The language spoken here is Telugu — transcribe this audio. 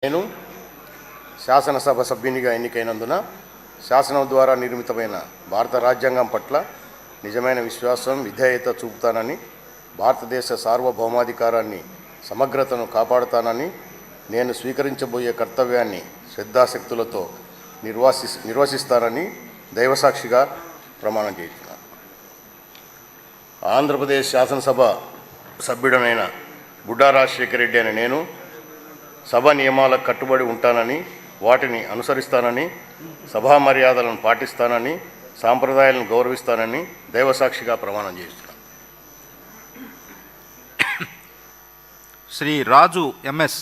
నేను శాసనసభ సభ్యునిగా ఎన్నికైనందున శాసనం ద్వారా నిర్మితమైన భారత రాజ్యాంగం పట్ల నిజమైన విశ్వాసం, విధేయత చూపుతానని, భారతదేశ సార్వభౌమాధికారాన్ని, సమగ్రతను కాపాడుతానని, నేను స్వీకరించబోయే కర్తవ్యాన్ని శ్రద్ధాశక్తులతో నిర్వహిస్తానని దైవసాక్షిగా ప్రమాణం చేస్తున్నాను. ఆంధ్రప్రదేశ్ శాసనసభ సభ్యుడనైన బుడ్డా రాజశేఖర రెడ్డి అనే నేను సభ నియమాలకు కట్టుబడి ఉంటానని, వాటిని అనుసరిస్తానని, సభా మర్యాదలను పాటిస్తానని, సాంప్రదాయాలను గౌరవిస్తానని దైవసాక్షిగా ప్రమాణం చేస్తున్నాను. శ్రీ రాజు ఎంఎస్.